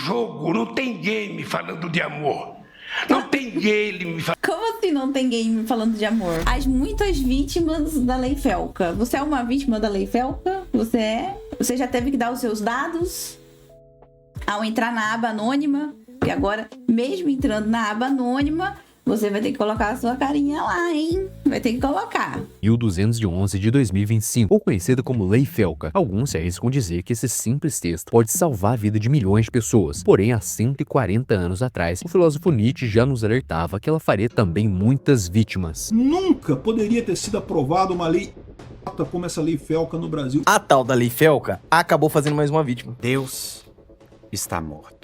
jogo, não tem game falando de amor. Não tem game falando... Como assim não tem game falando de amor? As muitas vítimas da Lei Felca. Você é uma vítima da Lei Felca? Você é? Você já teve que dar os seus dados ao entrar na aba anônima? E agora, mesmo entrando na aba anônima, você vai ter que colocar a sua carinha lá, hein? Vai ter que colocar. 1211 de 2025, ou conhecida como Lei Felca. Alguns se arriscam dizer que esse simples texto pode salvar a vida de milhões de pessoas. Porém, há 140 anos atrás, o filósofo Nietzsche já nos alertava que ela faria também muitas vítimas. Nunca poderia ter sido aprovada uma lei como essa Lei Felca no Brasil. A tal da Lei Felca acabou fazendo mais uma vítima. Deus está morto.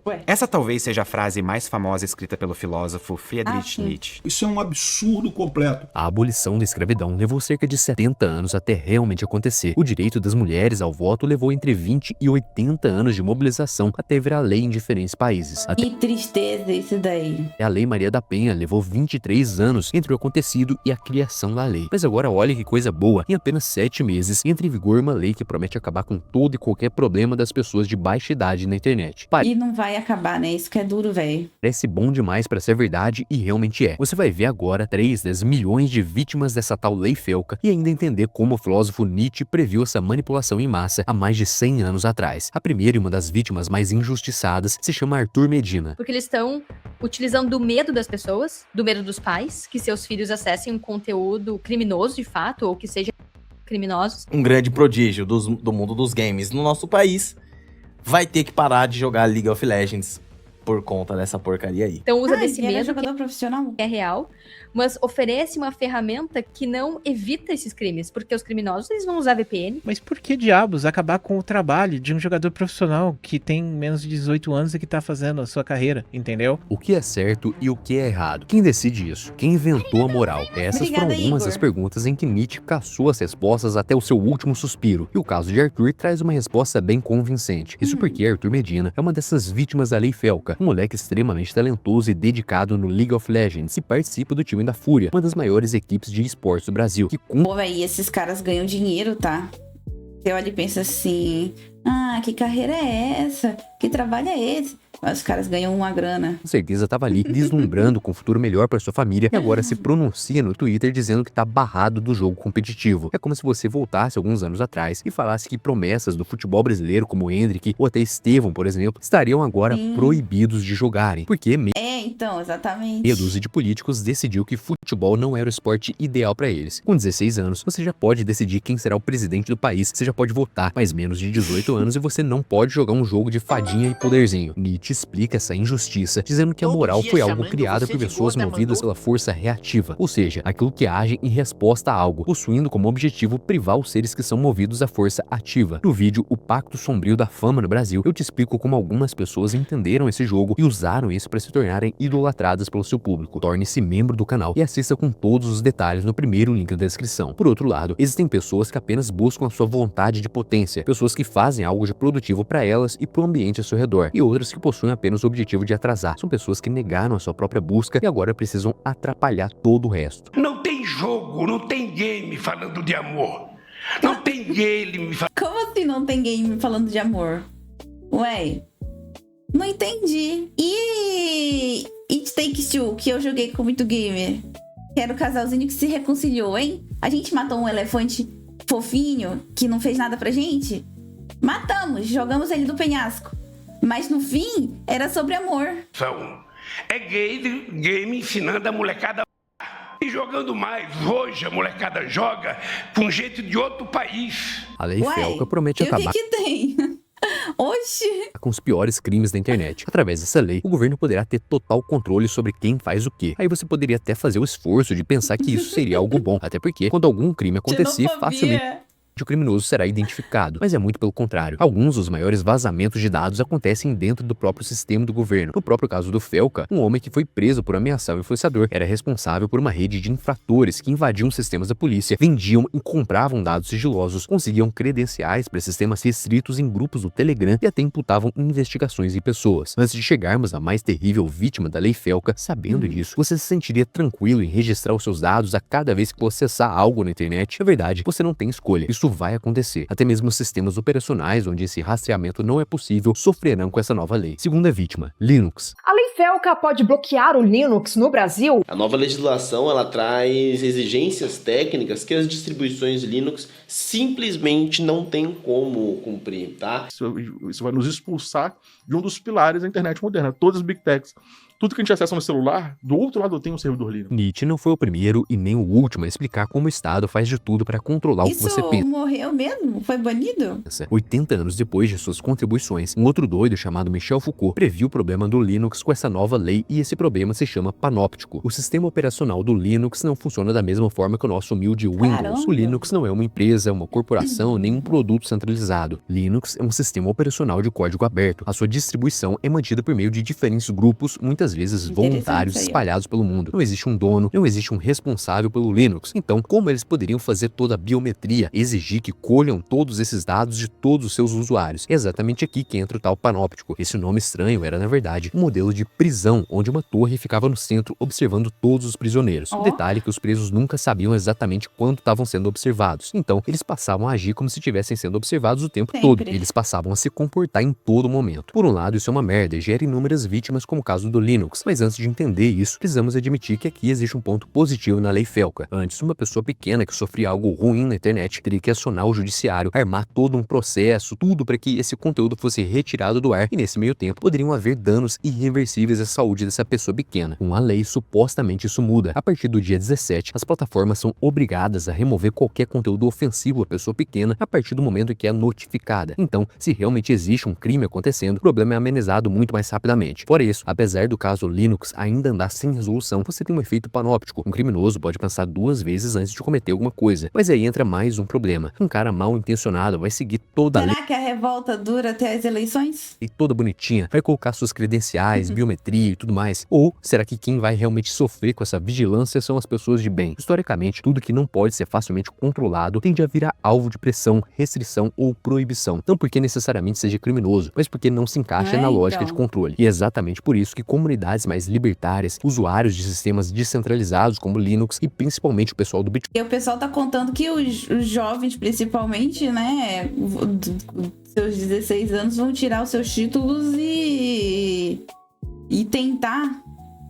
Ué. Essa talvez seja a frase mais famosa escrita pelo filósofo Friedrich Nietzsche. Isso é um absurdo completo. A abolição da escravidão levou cerca de 70 anos até realmente acontecer. O direito das mulheres ao voto levou entre 20 e 80 anos de mobilização até virar lei em diferentes países. Que tristeza isso daí. A Lei Maria da Penha levou 23 anos entre o acontecido e a criação da lei. Mas agora olha que coisa boa, em apenas 7 meses entra em vigor uma lei que promete acabar com todo e qualquer problema das pessoas de baixa idade na internet. E não vai acabar, né? Isso que é duro, velho. Parece bom demais pra ser verdade e realmente é. Você vai ver agora 3 das milhões de vítimas dessa tal Lei Felca e ainda entender como o filósofo Nietzsche previu essa manipulação em massa há mais de 100 anos atrás. A primeira e uma das vítimas mais injustiçadas se chama Arthur Medina. Porque eles estão utilizando do medo das pessoas, do medo dos pais, que seus filhos acessem um conteúdo criminoso de fato, ou que seja criminosos. Um grande prodígio do mundo dos games no nosso país vai ter que parar de jogar League of Legends por conta dessa porcaria aí. Então usa desse ele é medo jogador profissional? que é real, mas oferece uma ferramenta que não evita esses crimes, porque os criminosos eles vão usar VPN. Mas por que diabos acabar com o trabalho de um jogador profissional que tem menos de 18 anos e que tá fazendo a sua carreira, entendeu? O que é certo e o que é errado? Quem decide isso? Quem inventou a moral? Essas Obrigada, foram algumas Igor. das perguntas em que Nietzsche caçou as respostas até o seu último suspiro. E o caso de Arthur traz uma resposta bem convincente. Isso porque Arthur Medina é uma dessas vítimas da Lei Felca, um moleque extremamente talentoso e dedicado no League of Legends e participa do time da Fúria, uma das maiores equipes de esportes do Brasil, que Pô, véi, esses caras ganham dinheiro, tá? Você olha e pensa assim, que carreira é essa? Que trabalho é esse? Mas os caras ganham uma grana. com certeza estava ali, deslumbrando com um futuro melhor para sua família, e agora se pronuncia no Twitter dizendo que tá barrado do jogo competitivo. É como se você voltasse alguns anos atrás e falasse que promessas do futebol brasileiro, como o Hendrick ou até Estevão, por exemplo, estariam agora proibidos de jogarem, porque Então, exatamente. meia dúzia de políticos decidiu que futebol não era o esporte ideal para eles. Com 16 anos, você já pode decidir quem será o presidente do país, você já pode votar, mas menos de 18 anos e você não pode jogar um jogo de fadinha e poderzinho. Nietzsche explica essa injustiça, dizendo que a moral foi algo criado por pessoas movidas pela força reativa, ou seja, aquilo que age em resposta a algo, possuindo como objetivo privar os seres que são movidos à força ativa. No vídeo O Pacto Sombrio da Fama no Brasil, eu te explico como algumas pessoas entenderam esse jogo e usaram isso para se tornarem idolatradas pelo seu público. Torne-se membro do canal e assista com todos os detalhes no primeiro link da descrição. Por outro lado, existem pessoas que apenas buscam a sua vontade de potência, pessoas que fazem algo de produtivo para elas e para o ambiente ao seu redor, e outras que possuem apenas o objetivo de atrasar. São pessoas que negaram a sua própria busca e agora precisam atrapalhar todo o resto. Não tem jogo, não tem game falando de amor. Não tem game falando... Como assim não tem game falando de amor? Ué, não entendi. E It Takes Two, que eu joguei com muito gamer, que era o casalzinho que se reconciliou, hein? A gente matou um elefante fofinho que não fez nada pra gente? Matamos, jogamos ele do penhasco. Mas no fim, era sobre amor. É game ensinando a molecada e jogando mais. Hoje a molecada joga com gente de outro país. A Lei Felca promete acabar que tem? Oxi! com os piores crimes da internet. Através dessa lei, o governo poderá ter total controle sobre quem faz o quê. Aí você poderia até fazer o esforço de pensar que isso seria algo bom, até porque quando algum crime acontecer, facilmente o criminoso será identificado, mas é muito pelo contrário. Alguns dos maiores vazamentos de dados acontecem dentro do próprio sistema do governo. No próprio caso do Felca, um homem que foi preso por ameaçar o influenciador era responsável por uma rede de infratores que invadiam sistemas da polícia, vendiam e compravam dados sigilosos, conseguiam credenciais para sistemas restritos em grupos do Telegram e até imputavam investigações em pessoas. Antes de chegarmos à mais terrível vítima da Lei Felca, sabendo disso, você se sentiria tranquilo em registrar os seus dados a cada vez que você acessar algo na internet? Na verdade, você não tem escolha. Isso isso vai acontecer. Até mesmo sistemas operacionais onde esse rastreamento não é possível sofrerão com essa nova lei. Segunda vítima, Linux. A lei FELCA pode bloquear o Linux no Brasil? A nova legislação ela traz exigências técnicas que as distribuições Linux simplesmente não têm como cumprir, tá? Isso vai nos expulsar de um dos pilares da internet moderna. Todas as big techs, tudo que a gente acessa no celular, do outro lado tem um servidor Linux. Nietzsche não foi o primeiro e nem o último a explicar como o Estado faz de tudo para controlar o que você pensa. Isso morreu mesmo? Foi banido? 80 anos depois de suas contribuições, um outro doido chamado Michel Foucault previu o problema do Linux com essa nova lei e esse problema se chama panóptico. O sistema operacional do Linux não funciona da mesma forma que o nosso humilde Windows. Caramba. O Linux não é uma empresa, uma corporação, nem um produto centralizado. Linux é um sistema operacional de código aberto. A sua distribuição é mantida por meio de diferentes grupos, muitas vezes voluntários, espalhados pelo mundo. Não existe um dono, não existe um responsável pelo Linux. Então, como eles poderiam fazer toda a biometria, exigir que colham todos esses dados de todos os seus usuários? É exatamente aqui que entra o tal panóptico. Esse nome estranho era, na verdade, um modelo de prisão, onde uma torre ficava no centro observando todos os prisioneiros. O detalhe é que os presos nunca sabiam exatamente quando estavam sendo observados. Então, eles passavam a agir como se estivessem sendo observados o tempo todo. Eles passavam a se comportar em todo momento. Por um lado, isso é uma merda e gera inúmeras vítimas, como o caso do Linux. Mas antes de entender isso, precisamos admitir que aqui existe um ponto positivo na lei FELCA. Antes, uma pessoa pequena que sofria algo ruim na internet teria que acionar o judiciário, armar todo um processo, tudo para que esse conteúdo fosse retirado do ar, e nesse meio tempo poderiam haver danos irreversíveis à saúde dessa pessoa pequena. Com a lei, supostamente isso muda. A partir do dia 17, as plataformas são obrigadas a remover qualquer conteúdo ofensivo à pessoa pequena a partir do momento em que é notificada. Então, se realmente existe um crime acontecendo, o problema é amenizado muito mais rapidamente. Por isso, apesar do caso Linux ainda andar sem resolução, você tem um efeito panóptico. Um criminoso pode pensar duas vezes antes de cometer alguma coisa. Mas aí entra mais um problema. Um cara mal intencionado vai seguir toda a lei. Será que a revolta dura até as eleições? E toda bonitinha, vai colocar suas credenciais, biometria e tudo mais? Ou será que quem vai realmente sofrer com essa vigilância são as pessoas de bem? Historicamente, tudo que não pode ser facilmente controlado tende a virar alvo de pressão, restrição ou proibição. Não porque necessariamente seja criminoso, mas porque não se encaixa na lógica de controle. E é exatamente por isso que comunidades mais libertárias, usuários de sistemas descentralizados como Linux e principalmente o pessoal do Bitcoin. E o pessoal tá contando que os jovens, principalmente, né, seus 16 anos, vão tirar os seus títulos e tentar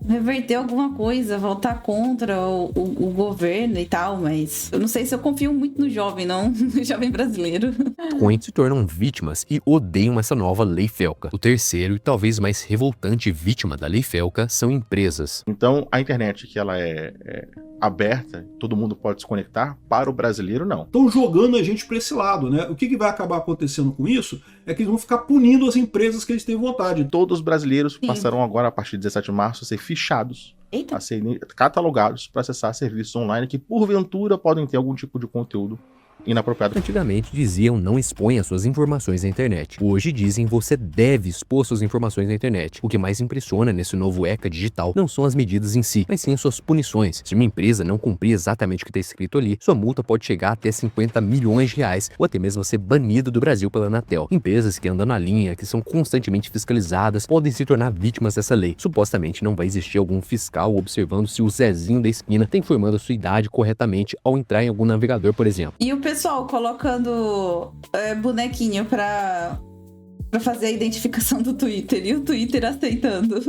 reverter alguma coisa, voltar contra o governo e tal, mas eu não sei se eu confio muito no jovem, não, no jovem brasileiro. Bitcoin se tornam vítimas e odeiam essa nova lei FELCA. O terceiro e talvez mais revoltante vítima da lei FELCA são empresas. Então, a internet que ela é aberta, todo mundo pode se conectar, para o brasileiro não. Estão jogando a gente para esse lado, né? O que vai acabar acontecendo com isso é que eles vão ficar punindo as empresas que eles têm vontade. Todos os brasileiros passarão agora, a partir de 17 de março, a ser fichados, a serem catalogados para acessar serviços online que, porventura, podem ter algum tipo de conteúdo inapropriado. Antigamente diziam não exponha suas informações na internet. Hoje dizem você deve expor suas informações na internet. O que mais impressiona nesse novo ECA digital não são as medidas em si, mas sim as suas punições. Se uma empresa não cumprir exatamente o que está escrito ali, sua multa pode chegar até 50 milhões de reais ou até mesmo ser banida do Brasil pela Anatel. Empresas que andam na linha, que são constantemente fiscalizadas, podem se tornar vítimas dessa lei. Supostamente não vai existir algum fiscal observando se o Zezinho da esquina está informando a sua idade corretamente ao entrar em algum navegador, por exemplo. E o pessoal colocando bonequinho pra fazer a identificação do Twitter e o Twitter aceitando.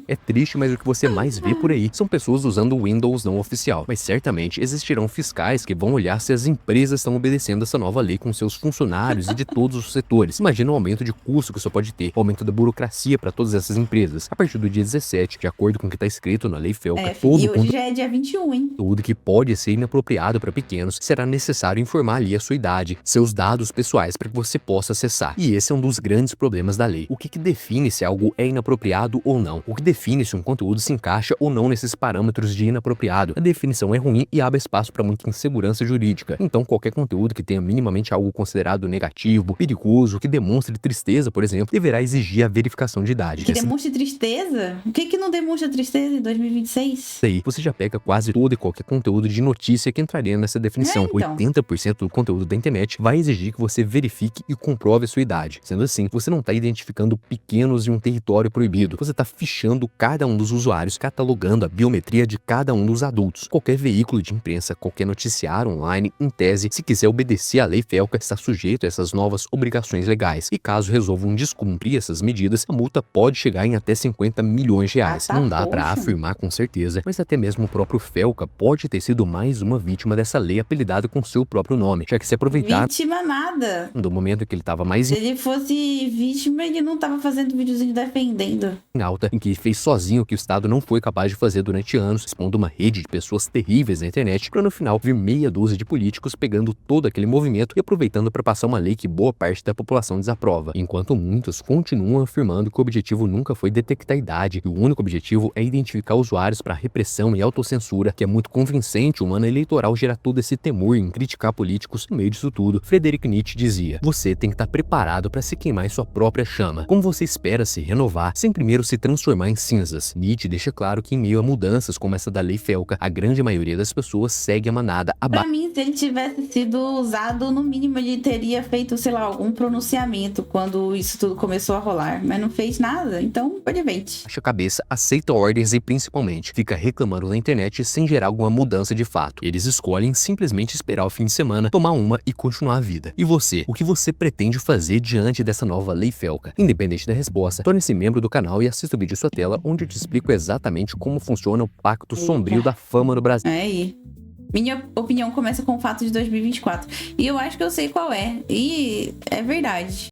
É triste, mas o que você mais vê por aí são pessoas usando o Windows não oficial. Mas certamente existirão fiscais que vão olhar se as empresas estão obedecendo essa nova lei com seus funcionários e de todos os setores. Imagina o aumento de custo que isso pode ter, o aumento da burocracia para todas essas empresas. A partir do dia 17, de acordo com o que está escrito na lei FELCA, e hoje já é dia 21, hein? Tudo que pode ser inapropriado para pequenos, será necessário informar ali a sua idade, seus dados pessoais para que você possa acessar. E esse é um dos grandes problemas da lei. O que define se algo é inapropriado ou não? O que define se um conteúdo se encaixa ou não nesses parâmetros de inapropriado? A definição é ruim e abre espaço para muita insegurança jurídica. Então, qualquer conteúdo que tenha minimamente algo considerado negativo, perigoso, que demonstre tristeza, por exemplo, deverá exigir a verificação de idade. Que demonstre tristeza? O que não demonstra tristeza em 2026? Aí, você já pega quase todo e qualquer conteúdo de notícia que entraria nessa definição. Então. 80% do conteúdo da internet vai exigir que você verifique e comprove a sua idade. Sendo assim, você não está identificando pequenos em um território proibido. Você está fichando cada um dos usuários, catalogando a biometria de cada um dos adultos. Qualquer veículo de imprensa, qualquer noticiário online, em tese, se quiser obedecer à lei Felca, está sujeito a essas novas obrigações legais. E caso resolvam descumprir essas medidas, a multa pode chegar em até 50 milhões de reais. Não dá para afirmar com certeza, mas até mesmo o próprio Felca pode ter sido mais uma vítima dessa lei apelidada com seu próprio nome, já que se aproveitar Vítima nada. do momento que ele estava mais Se ele fosse vítima, ele não tava fazendo videozinho defendendo. em alta, em que fez sozinho o que o Estado não foi capaz de fazer durante anos, expondo uma rede de pessoas terríveis na internet, para no final vir meia dúzia de políticos pegando todo aquele movimento e aproveitando para passar uma lei que boa parte da população desaprova, enquanto muitos continuam afirmando que o objetivo nunca foi detectar a idade, e o único objetivo é identificar usuários para repressão e autocensura, que é muito convincente um ano eleitoral gerar todo esse temor em criticar políticos. No meio disso tudo, Friedrich Nietzsche dizia: você tem que estar preparado para se queimar em sua própria chama. Como você espera se renovar sem primeiro se transformar em cinzas? Nietzsche deixa claro que em meio a mudanças como essa da lei Felca, a grande maioria das pessoas segue a manada Pra mim, se ele tivesse sido usado, no mínimo ele teria feito, sei lá, algum pronunciamento quando isso tudo começou a rolar. Mas não fez nada, então pode ver. baixa a cabeça, aceita ordens e principalmente fica reclamando na internet sem gerar alguma mudança de fato. Eles escolhem simplesmente esperar o fim de semana, tomar uma e continuar a vida. E você? O que você pretende fazer diante dessa nova lei Felca? Independente da resposta, torne-se membro do canal e assista o vídeo em sua tela, onde eu te explico exatamente como funciona o Pacto Sombrio da Fama no Brasil. É aí. Minha opinião começa com o fato de 2024. E eu acho que eu sei qual é. E é verdade.